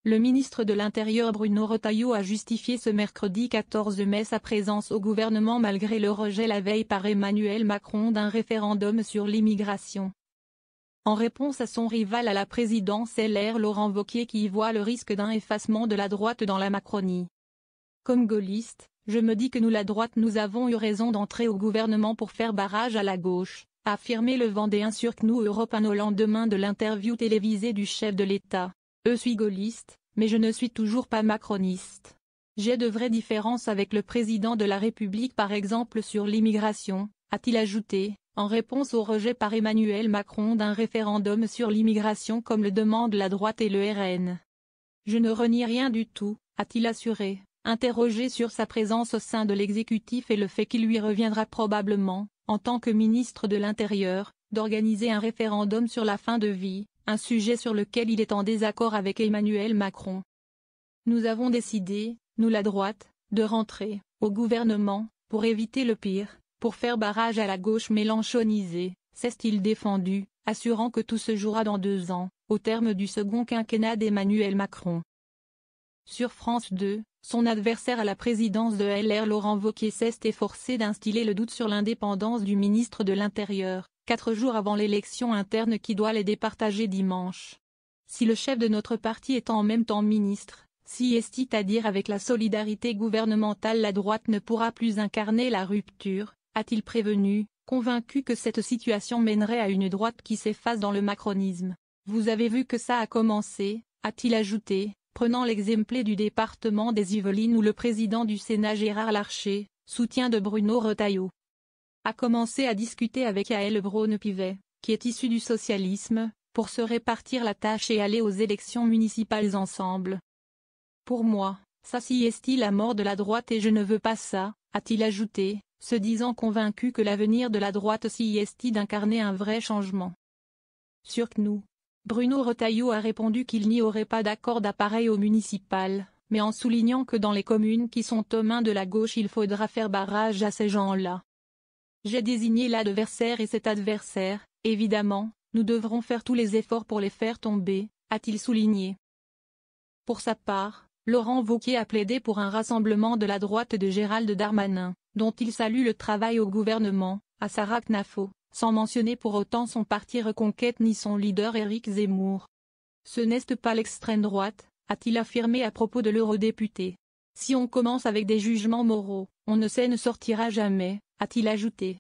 Le ministre de l'Intérieur Bruno Retailleau a justifié ce mercredi 14 mai sa présence au gouvernement malgré le rejet la veille par Emmanuel Macron d'un référendum sur l'immigration. En réponse à son rival à la présidence LR Laurent Wauquiez qui y voit le risque d'un effacement de la droite dans la Macronie. Comme gaulliste, je me dis que nous la droite nous avons eu raison d'entrer au gouvernement pour faire barrage à la gauche, a affirmé le Vendéen sur CNews Europe 1 au lendemain de l'interview télévisée du chef de l'État. Je suis gaulliste, mais je ne suis toujours pas macroniste. J'ai de vraies différences avec le président de la République par exemple sur l'immigration, a-t-il ajouté, en réponse au rejet par Emmanuel Macron d'un référendum sur l'immigration comme le demande la droite et le RN. Je ne renie rien du tout, a-t-il assuré, interrogé sur sa présence au sein de l'exécutif et le fait qu'il lui reviendra probablement, en tant que ministre de l'Intérieur, d'organiser un référendum sur la fin de vie, un sujet sur lequel il est en désaccord avec Emmanuel Macron. Nous avons décidé, nous la droite, de rentrer au gouvernement, pour éviter le pire, pour faire barrage à la gauche mélenchonisée, s'est-il défendu, assurant que tout se jouera dans 2 ans, au terme du second quinquennat d'Emmanuel Macron. Sur France 2, son adversaire à la présidence de LR Laurent Wauquiez s'est efforcé d'instiller le doute sur l'indépendance du ministre de l'Intérieur, 4 jours avant l'élection interne qui doit les départager dimanche. Si le chef de notre parti est en même temps ministre, si est-il à dire avec la solidarité gouvernementale la droite ne pourra plus incarner la rupture, a-t-il prévenu, convaincu que cette situation mènerait à une droite qui s'efface dans le macronisme. Vous avez vu que ça a commencé, a-t-il ajouté, prenant l'exemple du département des Yvelines où le président du Sénat Gérard Larcher, soutien de Bruno Retailleau, a commencé à discuter avec Yael Braun-Pivet, qui est issu du socialisme, pour se répartir la tâche et aller aux élections municipales ensemble. Pour moi, ça si est la mort de la droite et je ne veux pas ça, a-t-il ajouté, se disant convaincu que l'avenir de la droite si est d'incarner un vrai changement. Sur CNews, Bruno Retailleau a répondu qu'il n'y aurait pas d'accord d'appareil au municipal, mais en soulignant que dans les communes qui sont aux mains de la gauche il faudra faire barrage à ces gens-là. J'ai désigné l'adversaire et cet adversaire, évidemment, nous devrons faire tous les efforts pour les faire tomber, a-t-il souligné. Pour sa part, Laurent Wauquiez a plaidé pour un rassemblement de la droite de Gérald Darmanin, dont il salue le travail au gouvernement, à Sarah Knafo, sans mentionner pour autant son parti Reconquête ni son leader Éric Zemmour. Ce n'est pas l'extrême droite, a-t-il affirmé à propos de l'eurodéputé. Si on commence avec des jugements moraux, on ne sortira jamais, a-t-il ajouté.